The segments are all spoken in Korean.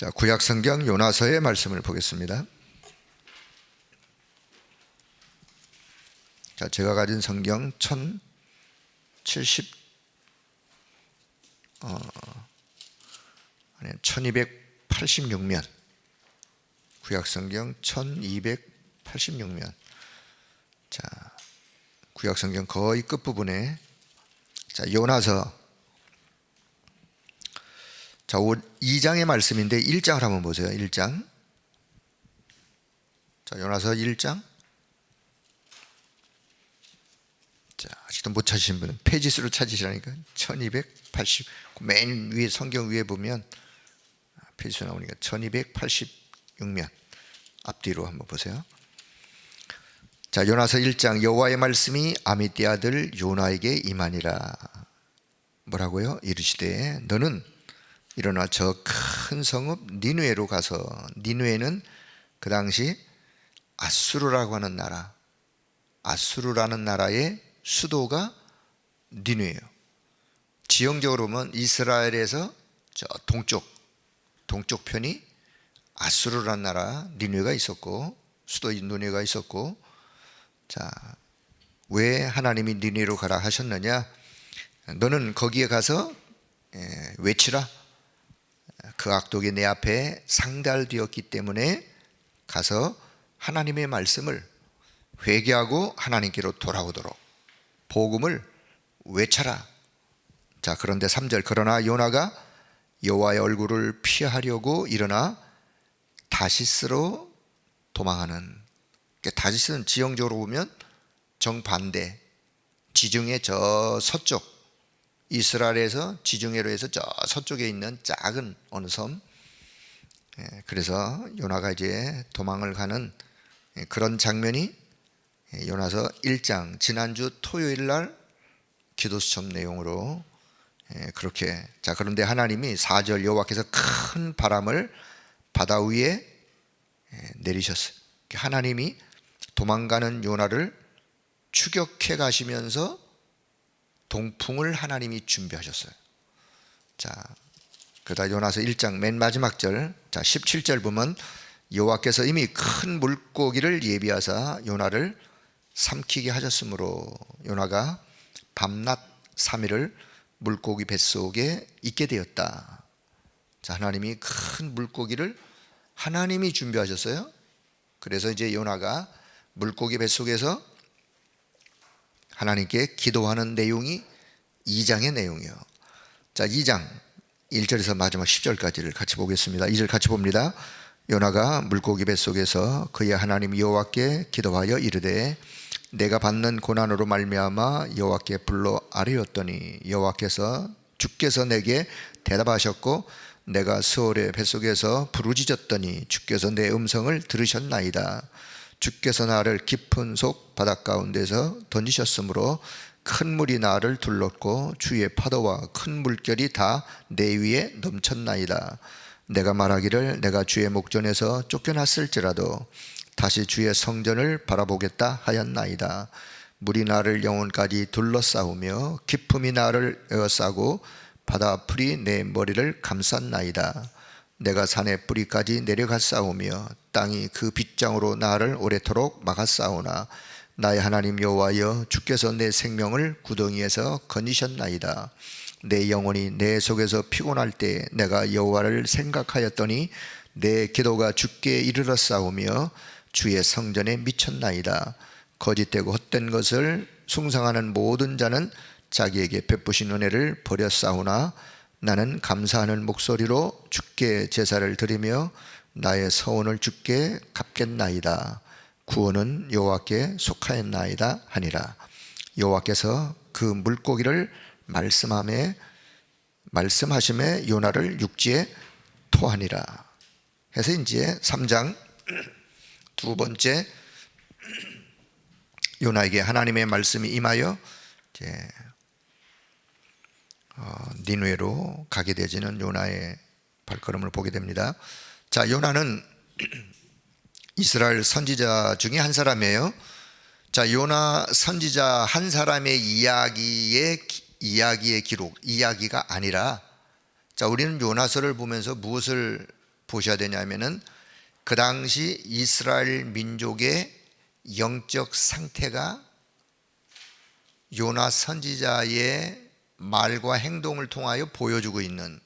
자, 구약 성경 요나서의 말씀을 보겠습니다. 자, 제가 가진 성경 1286면, 구약 성경 1286면. 자, 구약 성경 거의 끝부분에 자, 요나서 자, 2장의 말씀인데 1장을 한번 보세요. 1장. 자, 요나서 1장. 자, 아직도 못 찾으신 분은 페이지수를 찾으시라니까. 1280. 맨 위에 성경 위에 보면 페이지수 나오니까 1286면. 앞뒤로 한번 보세요. 자, 요나서 1장. 여호와의 말씀이 아미떼 아들 요나에게 임하니라. 뭐라고요? 이르시되 너는 일어나 저 큰 성읍 니느웨로 가서, 니느웨는 그 당시 아수르라고 하는 나라, 아수르라는 나라의 수도가 니느웨예요. 지형적으로 보면 이스라엘에서 저 동쪽 편이 아수르라는 나라 니느웨가 있었고, 수도 니느웨가 있었고, 자, 왜 하나님이 니느웨로 가라 하셨느냐? 너는 거기에 가서 외치라. 그 악독이 내 앞에 상달되었기 때문에 가서 하나님의 말씀을 회개하고 하나님께로 돌아오도록 복음을 외쳐라. 자, 그런데 3절. 그러나 요나가 여호와의 얼굴을 피하려고 일어나 다시스로 도망하는. 다시스는 지형적으로 보면 정반대, 지중해 저 서쪽, 이스라엘에서 지중해로 해서 저 서쪽에 있는 작은 어느 섬. 그래서 요나가 이제 도망을 가는 그런 장면이 요나서 1장 지난주 토요일 날 기도수첩 내용으로 그렇게. 자, 그런데 하나님이 4절 여호와께서 큰 바람을 바다 위에 내리셨어요. 하나님이 도망가는 요나를 추격해 가시면서 동풍을 하나님이 준비하셨어요. 자, 그러다 요나서 1장 맨 마지막 절, 자 17절 보면 여호와께서 이미 큰 물고기를 예비하사 요나를 삼키게 하셨으므로 요나가 밤낮 3일을 물고기 뱃속에 있게 되었다. 자, 하나님이 큰 물고기를 하나님이 준비하셨어요. 그래서 이제 요나가 물고기 뱃속에서 하나님께 기도하는 내용이 2장의 내용이에요. 자, 2장 1절에서 마지막 10절까지를 같이 보겠습니다. 2절 같이 봅니다. 요나가 물고기 뱃속에서 그의 하나님 여호와께 기도하여 이르되 내가 받는 고난으로 말미암아 여호와께 불러 아뢰었더니 여호와께서 주께서 내게 대답하셨고 내가 스올의 뱃속에서 부르짖었더니 주께서 내 음성을 들으셨나이다. 주께서 나를 깊은 속 바닷 가운데서 던지셨으므로 큰 물이 나를 둘렀고 주의 파도와 큰 물결이 다 내 위에 넘쳤나이다. 내가 말하기를 내가 주의 목전에서 쫓겨났을지라도 다시 주의 성전을 바라보겠다 하였나이다. 물이 나를 영혼까지 둘러싸우며 깊음이 나를 에워싸고 바다 풀이 내 머리를 감쌌나이다. 내가 산의 뿌리까지 내려갔사오며 땅이 그 빗장으로 나를 오래도록 막았사오나 나의 하나님 여호와여 주께서 내 생명을 구덩이에서 건지셨나이다. 내 영혼이 내 속에서 피곤할 때 내가 여호와를 생각하였더니 내 기도가 주께 이르렀사오며 주의 성전에 미쳤나이다. 거짓되고 헛된 것을 숭상하는 모든 자는 자기에게 베푸신 은혜를 버렸사오나 나는 감사하는 목소리로 주께 제사를 드리며 나의 서원을 주께 갚겠나이다. 구원은 여호와께 속하였나이다 하니라. 여호와께서 그 물고기를 말씀하심에 요나를 육지에 토하니라. 해서 이제 3장 두 번째 요나에게 하나님의 말씀이 임하여 이제 니느웨로 가게 되지는 요나의 발걸음을 보게 됩니다. 자, 요나는 이스라엘 선지자 중에 한 사람이에요. 자, 요나 선지자 한 사람의 이야기의 기록, 이야기가 아니라, 자, 우리는 요나서를 보면서 무엇을 보셔야 되냐면은 그 당시 이스라엘 민족의 영적 상태가 요나 선지자의 말과 행동을 통하여 보여주고 있는,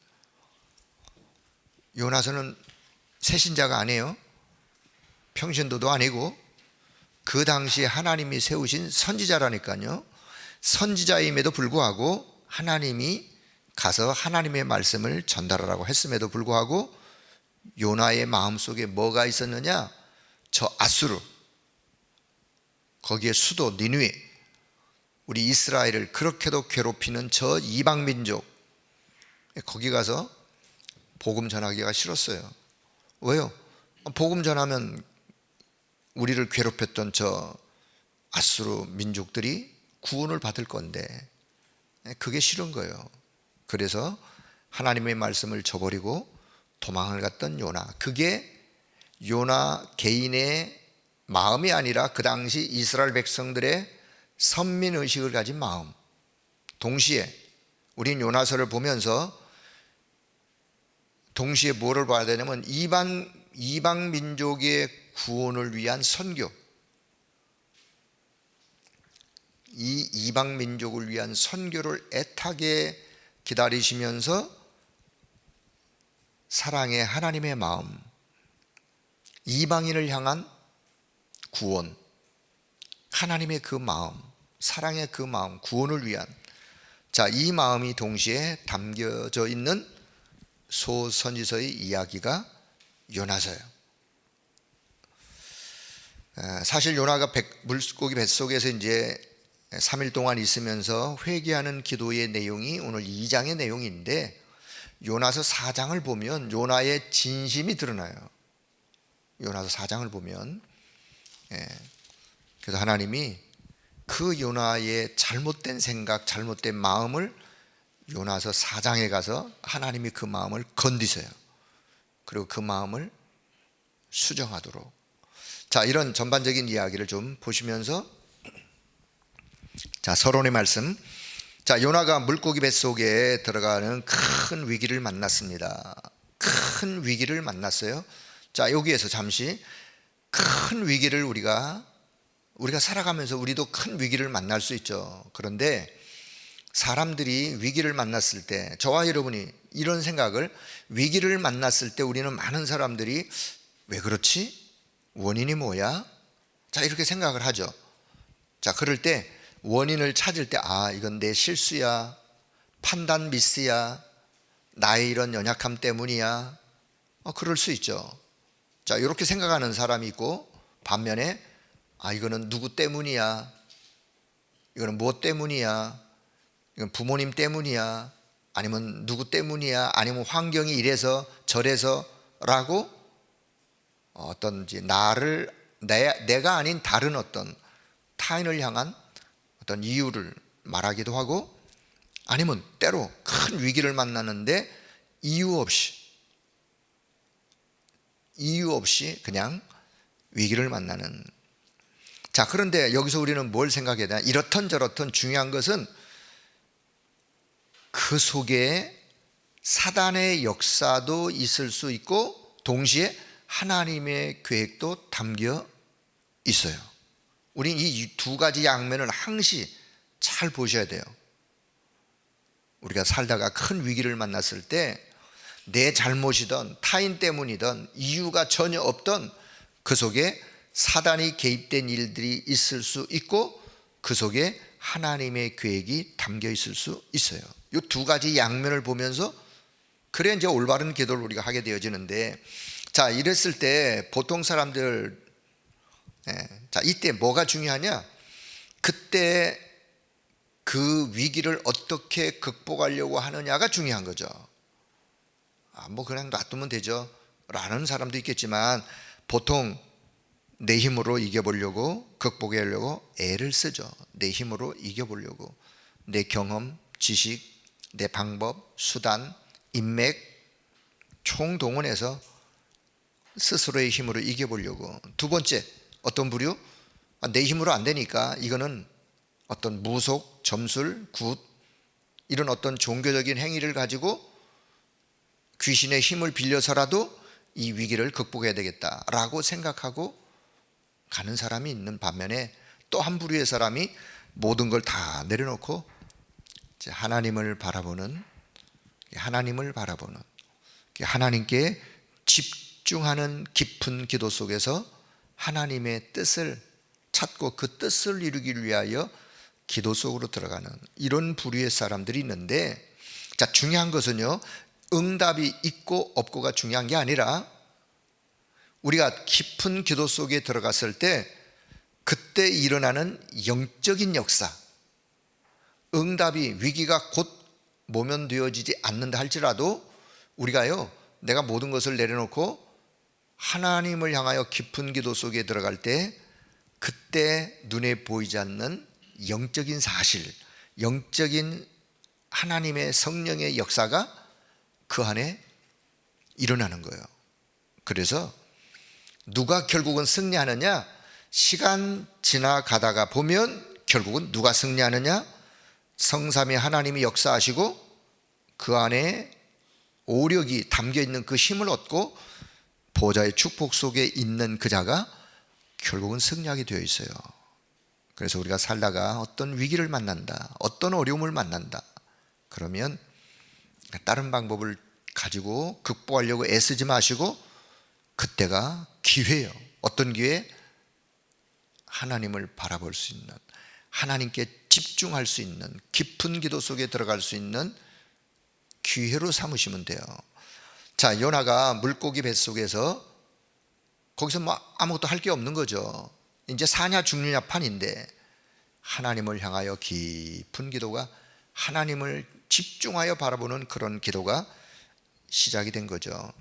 요나서는 새신자가 아니에요. 평신도도 아니고 그 당시에 하나님이 세우신 선지자라니까요. 선지자임에도 불구하고 하나님이 가서 하나님의 말씀을 전달하라고 했음에도 불구하고 요나의 마음속에 뭐가 있었느냐? 저 아수르, 거기에 수도 니느웨, 우리 이스라엘을 그렇게도 괴롭히는 저 이방민족, 거기 가서 복음 전하기가 싫었어요. 왜요? 복음 전하면 우리를 괴롭혔던 저 아수르 민족들이 구원을 받을 건데 그게 싫은 거예요. 그래서 하나님의 말씀을 저버리고 도망을 갔던 요나, 그게 요나 개인의 마음이 아니라 그 당시 이스라엘 백성들의 선민의식을 가진 마음. 동시에 우린 요나서를 보면서 동시에 뭐를 봐야 되냐면 이방 민족의 구원을 위한 선교, 이 이방 민족을 위한 선교를 애타게 기다리시면서 사랑의 하나님의 마음, 이방인을 향한 구원, 하나님의 그 마음, 사랑의 그 마음, 구원을 위한, 자, 이 마음이 동시에 담겨져 있는 소선지서의 이야기가 요나서예요. 사실 요나가 물고기 뱃속에서 이제 3일 동안 있으면서 회개하는 기도의 내용이 오늘 2장의 내용인데, 요나서 4장을 보면 요나의 진심이 드러나요. 요나서 4장을 보면, 그래서 하나님이 그 요나의 잘못된 생각, 잘못된 마음을 요나서 4장에 가서 하나님이 그 마음을 건디세요. 그리고 그 마음을 수정하도록. 자, 이런 전반적인 이야기를 좀 보시면서, 자, 서론의 말씀. 자, 요나가 물고기 뱃속에 들어가는 큰 위기를 만났습니다. 큰 위기를 만났어요. 자, 여기에서 잠시 큰 위기를 우리가 살아가면서 우리도 큰 위기를 만날 수 있죠. 그런데 사람들이 위기를 만났을 때, 저와 여러분이 이런 생각을, 위기를 만났을 때 우리는 많은 사람들이 왜 그렇지? 원인이 뭐야? 자, 이렇게 생각을 하죠. 자, 그럴 때 원인을 찾을 때, 아, 이건 내 실수야, 판단 미스야, 나의 이런 연약함 때문이야, 그럴 수 있죠. 자, 이렇게 생각하는 사람이 있고, 반면에 아, 이거는 누구 때문이야, 이거는 뭐 때문이야, 이건 부모님 때문이야, 아니면 누구 때문이야, 아니면 환경이 이래서 저래서 라고 어떤지 내가 아닌 다른 어떤 타인을 향한 어떤 이유를 말하기도 하고, 아니면 때로 큰 위기를 만나는데 이유 없이 그냥 위기를 만나는. 자, 그런데 여기서 우리는 뭘 생각해야 되나? 이렇든 저렇든 중요한 것은 그 속에 사단의 역사도 있을 수 있고 동시에 하나님의 계획도 담겨 있어요. 우린 이 두 가지 양면을 항시 잘 보셔야 돼요. 우리가 살다가 큰 위기를 만났을 때 내 잘못이든 타인 때문이든 이유가 전혀 없던 그 속에 사단이 개입된 일들이 있을 수 있고 그 속에 하나님의 계획이 담겨 있을 수 있어요. 이 두 가지 양면을 보면서 그래야 이제 올바른 기도를 우리가 하게 되어지는데, 자, 이랬을 때 보통 사람들, 자, 이때 뭐가 중요하냐? 그때 그 위기를 어떻게 극복하려고 하느냐가 중요한 거죠. 뭐 그냥 놔두면 되죠 라는 사람도 있겠지만, 보통 내 힘으로 이겨보려고, 극복하려고 애를 쓰죠. 내 힘으로 이겨보려고, 내 경험, 지식, 내 방법, 수단, 인맥 총동원해서 스스로의 힘으로 이겨보려고. 두 번째, 어떤 부류? 내 힘으로 안 되니까 이거는 어떤 무속, 점술, 굿, 이런 어떤 종교적인 행위를 가지고 귀신의 힘을 빌려서라도 이 위기를 극복해야 되겠다라고 생각하고 가는 사람이 있는 반면에, 또 한 부류의 사람이 모든 걸 다 내려놓고 이제 하나님을 바라보는, 하나님께 집중하는 깊은 기도 속에서 하나님의 뜻을 찾고 그 뜻을 이루기 위하여 기도 속으로 들어가는 이런 부류의 사람들이 있는데, 자, 중요한 것은요, 응답이 있고 없고가 중요한 게 아니라 우리가 깊은 기도 속에 들어갔을 때 그때 일어나는 영적인 역사, 응답이, 위기가 곧 모면되어지지 않는다 할지라도 우리가요, 내가 모든 것을 내려놓고 하나님을 향하여 깊은 기도 속에 들어갈 때 그때 눈에 보이지 않는 영적인 사실, 영적인 하나님의 성령의 역사가 그 안에 일어나는 거예요. 그래서 누가 결국은 승리하느냐? 시간 지나가다가 보면 결국은 누가 승리하느냐? 성삼위 하나님이 역사하시고 그 안에 오력이 담겨있는 그 힘을 얻고 보좌의 축복 속에 있는 그 자가 결국은 승리하게 되어 있어요. 그래서 우리가 살다가 어떤 위기를 만난다, 어떤 어려움을 만난다, 그러면 다른 방법을 가지고 극복하려고 애쓰지 마시고 그때가 기회예요. 어떤 기회? 하나님을 바라볼 수 있는, 하나님께 집중할 수 있는, 깊은 기도 속에 들어갈 수 있는 기회로 삼으시면 돼요. 자, 요나가 물고기 뱃속에서 거기서 뭐 아무것도 할 게 없는 거죠. 이제 사냐 죽느냐 판인데 하나님을 향하여 깊은 기도가, 하나님을 집중하여 바라보는 그런 기도가 시작이 된 거죠.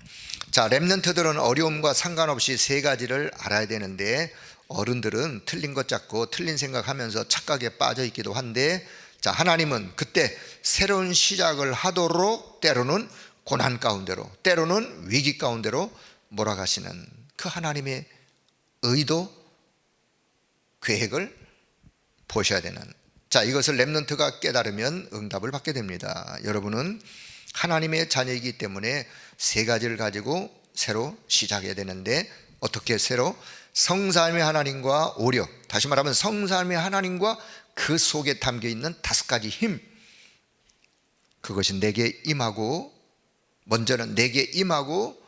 자, 렘넌트들은 어려움과 상관없이 세 가지를 알아야 되는데 어른들은 틀린 것 잡고 틀린 생각하면서 착각에 빠져 있기도 한데, 자, 하나님은 그때 새로운 시작을 하도록 때로는 고난 가운데로, 때로는 위기 가운데로 몰아가시는 그 하나님의 의도, 계획을 보셔야 되는, 자, 이것을 렘넌트가 깨달으면 응답을 받게 됩니다. 여러분은 하나님의 자녀이기 때문에 세 가지를 가지고 새로 시작해야 되는데, 어떻게 새로? 성삼위 하나님과 오력, 다시 말하면 성삼위 하나님과 그 속에 담겨있는 다섯 가지 힘, 그것이 내게 임하고, 먼저는 내게 임하고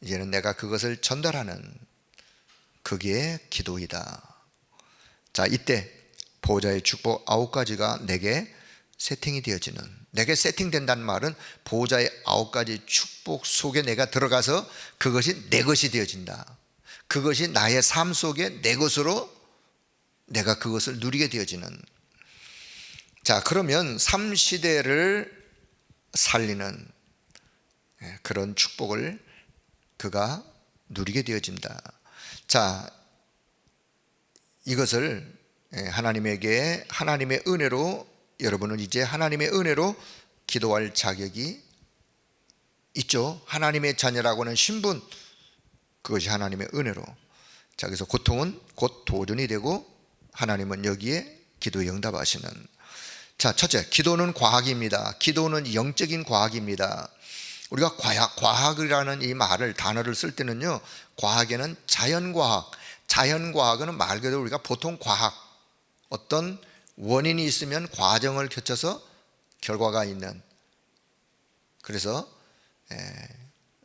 이제는 내가 그것을 전달하는, 그게 기도이다. 자, 이때 보좌의 축복 9가지가 내게 세팅이 되어지는, 내게 세팅된다는 말은 보좌의 9가지 축복 속에 내가 들어가서 그것이 내 것이 되어진다. 그것이 나의 삶 속에 내 것으로 내가 그것을 누리게 되어지는. 자, 그러면 삶 시대를 살리는 그런 축복을 그가 누리게 되어진다. 자, 이것을 하나님에게, 하나님의 은혜로, 여러분은 이제 하나님의 은혜로 기도할 자격이 있죠. 하나님의 자녀라고 하는 신분, 그것이 하나님의 은혜로. 자, 그래서 고통은 곧 도전이 되고 하나님은 여기에 기도에 응답하시는. 자, 첫째, 기도는 과학입니다. 기도는 영적인 과학입니다. 우리가 과학이라는 이 말을, 단어를 쓸 때는요, 과학에는 자연과학, 자연과학은 말 그대로 우리가 보통 과학, 어떤 원인이 있으면 과정을 거쳐서 결과가 있는, 그래서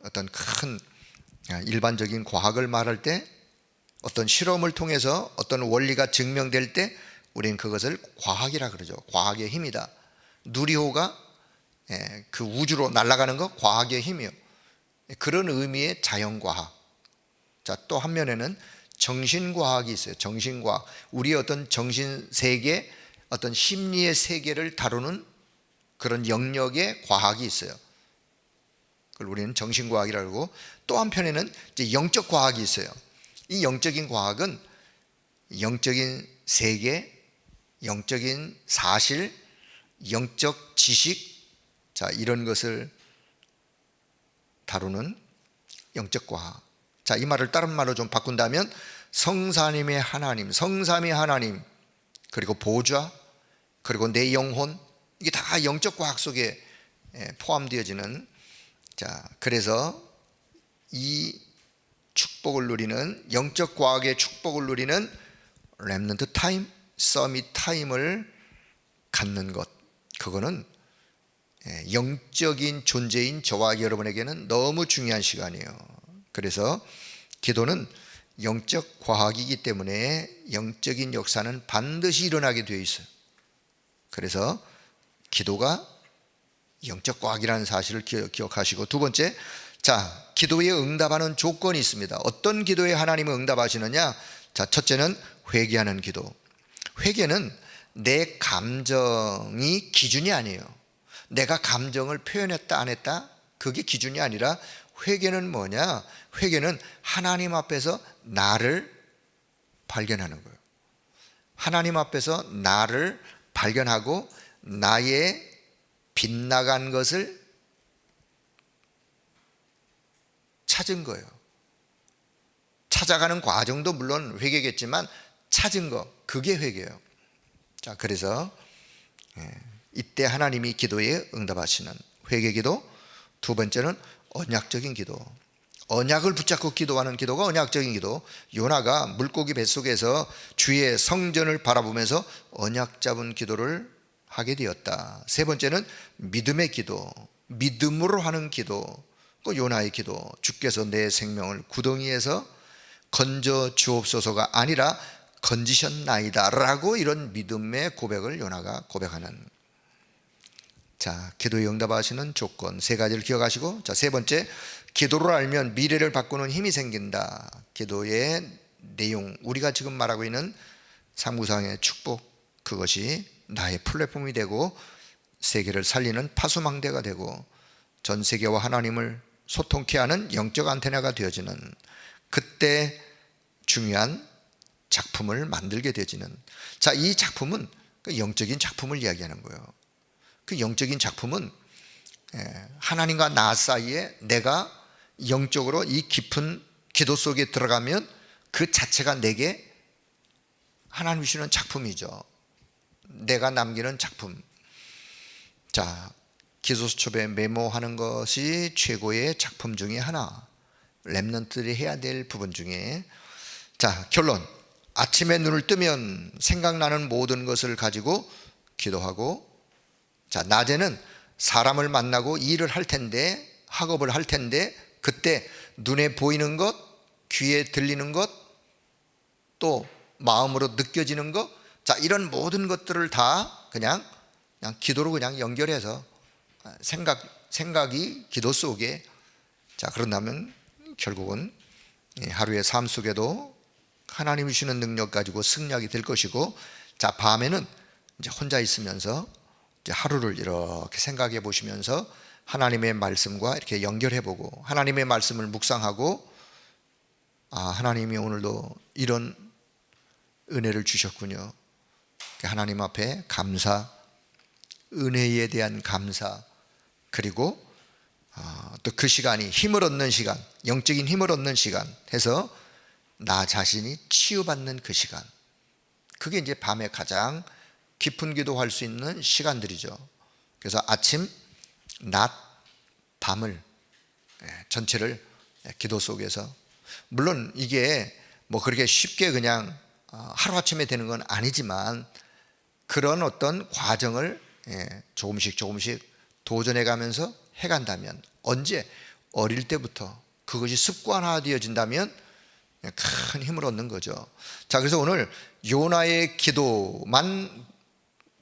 어떤 큰 일반적인 과학을 말할 때, 어떤 실험을 통해서 어떤 원리가 증명될 때 우리는 그것을 과학이라 그러죠. 과학의 힘이다. 누리호가 그 우주로 날아가는 거 과학의 힘이요. 그런 의미의 자연과학. 자, 또 한 면에는 정신과학이 있어요. 정신과학. 우리의 어떤 정신세계, 어떤 심리의 세계를 다루는 그런 영역의 과학이 있어요. 그걸 우리는 정신과학이라고 하고, 또 한편에는 이제 영적 과학이 있어요. 이 영적인 과학은 영적인 세계, 영적인 사실, 영적 지식, 자, 이런 것을 다루는 영적 과학. 자, 이 말을 다른 말로 좀 바꾼다면 성삼위의 하나님, 성삼위 하나님, 그리고 보좌, 그리고 내 영혼, 이게 다 영적 과학 속에 포함되어지는. 자, 그래서 이 축복을 누리는, 영적 과학의 축복을 누리는 렘넌트 타임, 서밋 타임을 갖는 것, 그거는 영적인 존재인 저와 여러분에게는 너무 중요한 시간이에요. 그래서 기도는 영적 과학이기 때문에 영적인 역사는 반드시 일어나게 되어 있어요. 그래서 기도가 영적 과학이라는 사실을 기억하시고, 두 번째, 자, 기도에 응답하는 조건이 있습니다. 어떤 기도에 하나님은 응답하시느냐? 자, 첫째는 회개하는 기도. 회개는 내 감정이 기준이 아니에요. 내가 감정을 표현했다 안 했다, 그게 기준이 아니라, 회개는 뭐냐? 회개는 하나님 앞에서 나를 발견하는 거예요. 하나님 앞에서 나를 발견하고 나의 빗나간 것을 찾은 거예요. 찾아가는 과정도 물론 회개겠지만 찾은 거, 그게 회개예요. 자, 그래서 이때 하나님이 기도에 응답하시는 회개기도. 두 번째는 언약적인 기도. 언약을 붙잡고 기도하는 기도가 언약적인 기도. 요나가 물고기 뱃속에서 주의 성전을 바라보면서 언약 잡은 기도를 하게 되었다. 세 번째는 믿음의 기도. 믿음으로 하는 기도. 그 요나의 기도. 주께서 내 생명을 구덩이에서 건져 주옵소서가 아니라 건지셨나이다 라고, 이런 믿음의 고백을 요나가 고백하는. 자, 기도에 응답하시는 조건 세 가지를 기억하시고, 자, 세 번째, 기도를 알면 미래를 바꾸는 힘이 생긴다. 기도의 내용, 우리가 지금 말하고 있는 사무상의 축복, 그것이 나의 플랫폼이 되고 세계를 살리는 파수망대가 되고 전 세계와 하나님을 소통케 하는 영적 안테나가 되어지는, 그때 중요한 작품을 만들게 되어지는. 자, 이 작품은 그 영적인 작품을 이야기하는 거예요. 그 영적인 작품은 하나님과 나 사이에 내가 영적으로 이 깊은 기도 속에 들어가면 그 자체가 내게 하나님이 주시는 작품이죠. 내가 남기는 작품. 자, 기도수첩에 메모하는 것이 최고의 작품 중에 하나, 렘넌트들이 해야 될 부분 중에. 자, 결론, 아침에 눈을 뜨면 생각나는 모든 것을 가지고 기도하고, 자, 낮에는 사람을 만나고 일을 할 텐데, 학업을 할 텐데, 그때 눈에 보이는 것, 귀에 들리는 것, 또 마음으로 느껴지는 것, 자, 이런 모든 것들을 다 그냥 기도로 그냥 연결해서 생각이 기도 속에. 자, 그런다면 결국은 하루의 삶 속에도 하나님이 주시는 능력 가지고 승리하게 될 것이고, 자, 밤에는 이제 혼자 있으면서 이제 하루를 이렇게 생각해 보시면서 하나님의 말씀과 이렇게 연결해 보고, 하나님의 말씀을 묵상하고, 아, 하나님이 오늘도 이런 은혜를 주셨군요. 하나님 앞에 감사, 은혜에 대한 감사, 그리고 또 그 시간이 힘을 얻는 시간, 영적인 힘을 얻는 시간 해서 나 자신이 치유받는 그 시간, 그게 이제 밤에 가장 깊은 기도할 수 있는 시간들이죠. 그래서 아침, 낮, 밤을 전체를 기도 속에서, 물론 이게 뭐 그렇게 쉽게 그냥 하루아침에 되는 건 아니지만 그런 어떤 과정을 조금씩 도전해 가면서 해간다면, 언제 어릴 때부터 그것이 습관화되어진다면 큰 힘을 얻는 거죠. 자, 그래서 오늘 요나의 기도만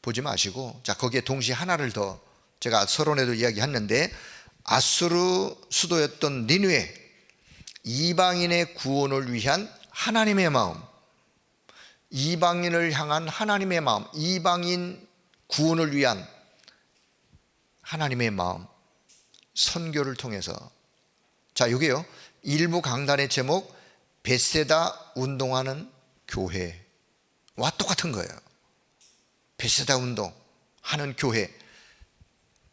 보지 마시고, 자, 거기에 동시에 하나를 더, 제가 서론에도 이야기했는데, 아수르 수도였던 니느웨, 이방인의 구원을 위한 하나님의 마음, 이방인을 향한 하나님의 마음, 이방인 구원을 위한 하나님의 마음, 선교를 통해서. 자, 이게요, 일부 강단의 제목 베세다 운동하는 교회와 똑같은 거예요. 베세다 운동하는 교회.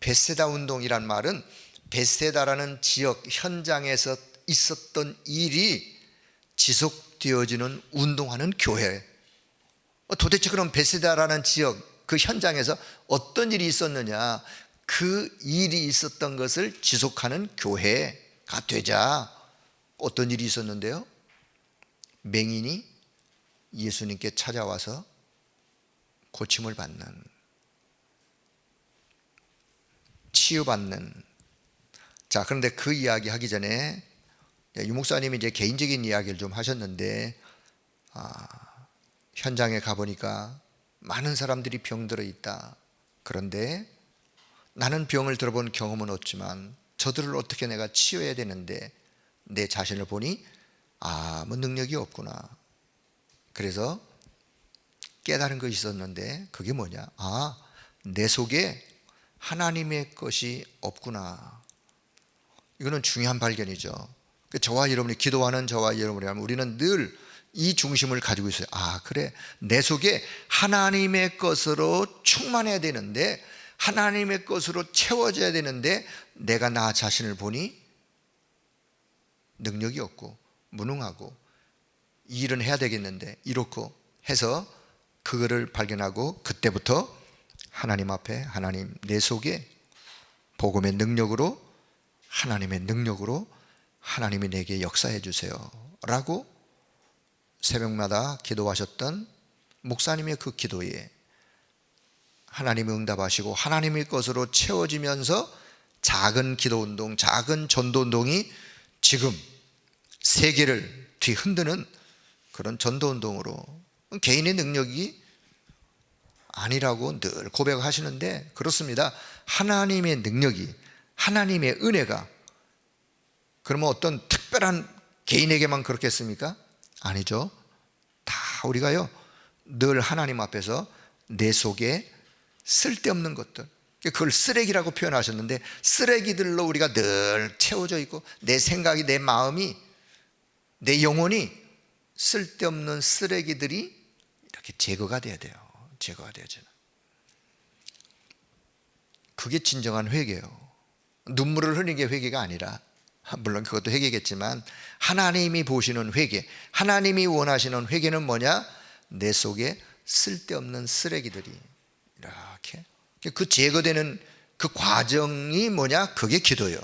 베세다 운동이란 말은 베세다라는 지역 현장에서 있었던 일이 지속되어지는 운동하는 교회. 도대체 그럼 베세다라는 지역 그 현장에서 어떤 일이 있었느냐, 그 일이 있었던 것을 지속하는 교회가 되자. 어떤 일이 있었는데요? 맹인이 예수님께 찾아와서 고침을 받는, 치유받는. 자, 그런데 그 이야기 하기 전에 유 목사님이 이제 개인적인 이야기를 좀 하셨는데, 현장에 가보니까 많은 사람들이 병들어 있다. 그런데 나는 병을 들어본 경험은 없지만 저들을 어떻게 내가 치유해야 되는데 내 자신을 보니 아무 능력이 없구나. 그래서 깨달은 것이 있었는데 그게 뭐냐? 내 속에 하나님의 것이 없구나. 이거는 중요한 발견이죠. 저와 여러분이 기도하는 저와 여러분이라면 우리는 늘 이 중심을 가지고 있어요. 그래, 내 속에 하나님의 것으로 충만해야 되는데, 하나님의 것으로 채워져야 되는데 내가 나 자신을 보니 능력이 없고 무능하고 이 일은 해야 되겠는데 이렇고 해서 그거를 발견하고, 그때부터 하나님 앞에, 하나님 내 속에 복음의 능력으로, 하나님의 능력으로 하나님이 내게 역사해 주세요 라고 새벽마다 기도하셨던 목사님의 그 기도에 하나님이 응답하시고 하나님의 것으로 채워지면서 작은 기도운동, 작은 전도운동이 지금 세계를 뒤흔드는 그런 전도운동으로, 개인의 능력이 아니라고 늘 고백하시는데 그렇습니다. 하나님의 능력이, 하나님의 은혜가 그러면 어떤 특별한 개인에게만 그렇겠습니까? 아니죠. 다 우리가요 늘 하나님 앞에서 내 속에 쓸데없는 것들, 그걸 쓰레기라고 표현하셨는데 쓰레기들로 우리가 늘 채워져 있고 내 생각이, 내 마음이, 내 영혼이 쓸데없는 쓰레기들이 이렇게 제거가 돼야 돼요. 제거가 되어지는. 그게 진정한 회개예요. 눈물을 흘리는 게 회개가 아니라, 물론 그것도 회개겠지만 하나님이 보시는 회개, 하나님이 원하시는 회개는 뭐냐? 내 속에 쓸데없는 쓰레기들이 이렇게 그 제거되는 그 과정이 뭐냐? 그게 기도예요.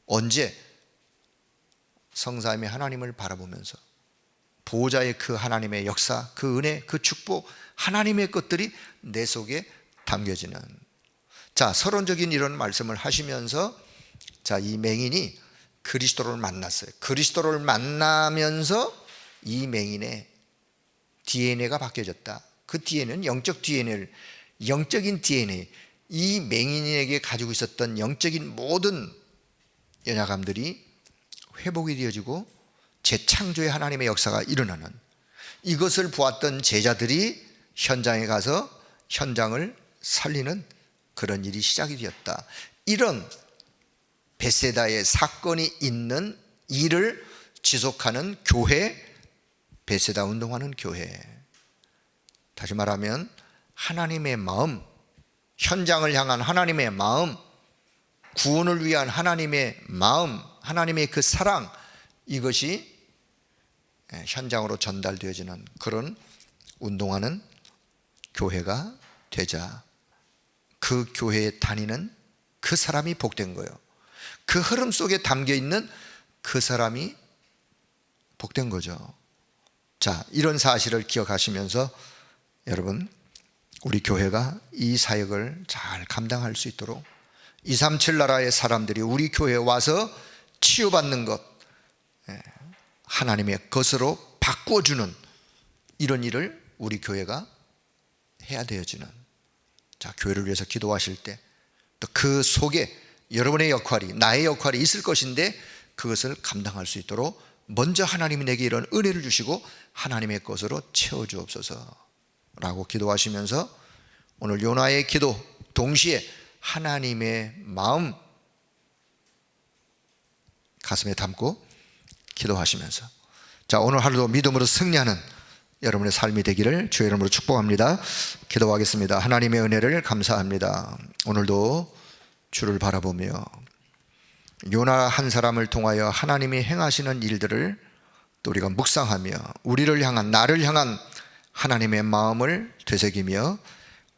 언제? 성삼위 하나님을 바라보면서 보호자의 그 하나님의 역사, 그 은혜, 그 축복, 하나님의 것들이 내 속에 담겨지는. 자, 서론적인 이런 말씀을 하시면서, 자, 이 맹인이 그리스도를 만났어요. 그리스도를 만나면서 이 맹인의 DNA가 바뀌어졌다. 그 DNA는 영적 DNA를, 영적인 DNA, 이 맹인에게 가지고 있었던 영적인 모든 연약함들이 회복이 되어지고 재창조의 하나님의 역사가 일어나는, 이것을 보았던 제자들이 현장에 가서 현장을 살리는 그런 일이 시작이 되었다. 이런 베세다의 사건이 있는 일을 지속하는 교회, 베세다 운동하는 교회. 다시 말하면 하나님의 마음, 현장을 향한 하나님의 마음, 구원을 위한 하나님의 마음, 하나님의 그 사랑, 이것이 현장으로 전달되어지는 그런 운동하는 교회가 되자. 그 교회에 다니는 그 사람이 복된 거예요. 그 흐름 속에 담겨있는 그 사람이 복된 거죠. 자, 이런 사실을 기억하시면서 여러분, 우리 교회가 이 사역을 잘 감당할 수 있도록 237 나라의 사람들이 우리 교회에 와서 치유받는 것, 하나님의 것으로 바꿔주는 이런 일을 우리 교회가 해야 되어지는. 자, 교회를 위해서 기도하실 때 또 그 속에 여러분의 역할이, 나의 역할이 있을 것인데 그것을 감당할 수 있도록 먼저 하나님이 내게 이런 은혜를 주시고 하나님의 것으로 채워주옵소서 라고 기도하시면서 오늘 요나의 기도 동시에 하나님의 마음 가슴에 담고 기도하시면서, 자, 오늘 하루도 믿음으로 승리하는 여러분의 삶이 되기를 주의 이름으로 축복합니다. 기도하겠습니다. 하나님의 은혜를 감사합니다. 오늘도 주를 바라보며 요나 한 사람을 통하여 하나님이 행하시는 일들을 또 우리가 묵상하며 우리를 향한, 나를 향한 하나님의 마음을 되새기며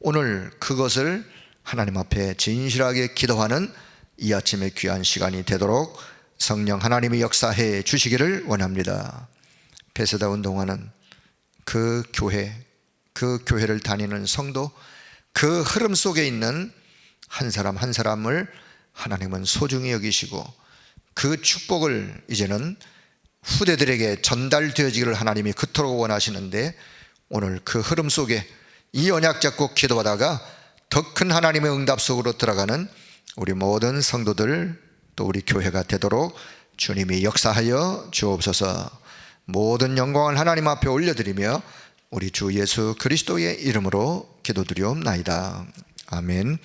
오늘 그것을 하나님 앞에 진실하게 기도하는 이 아침의 귀한 시간이 되도록 성령 하나님이 역사해 주시기를 원합니다. 베세다 운동화는 그 교회를 다니는 성도, 그 흐름 속에 있는 한 사람 한 사람을 하나님은 소중히 여기시고 그 축복을 이제는 후대들에게 전달되어지기를 하나님이 그토록 원하시는데, 오늘 그 흐름 속에 이 언약 잡고 기도하다가 더 큰 하나님의 응답 속으로 들어가는 우리 모든 성도들, 또 우리 교회가 되도록 주님이 역사하여 주옵소서. 모든 영광을 하나님 앞에 올려드리며 우리 주 예수 그리스도의 이름으로 기도드리옵나이다. 아멘.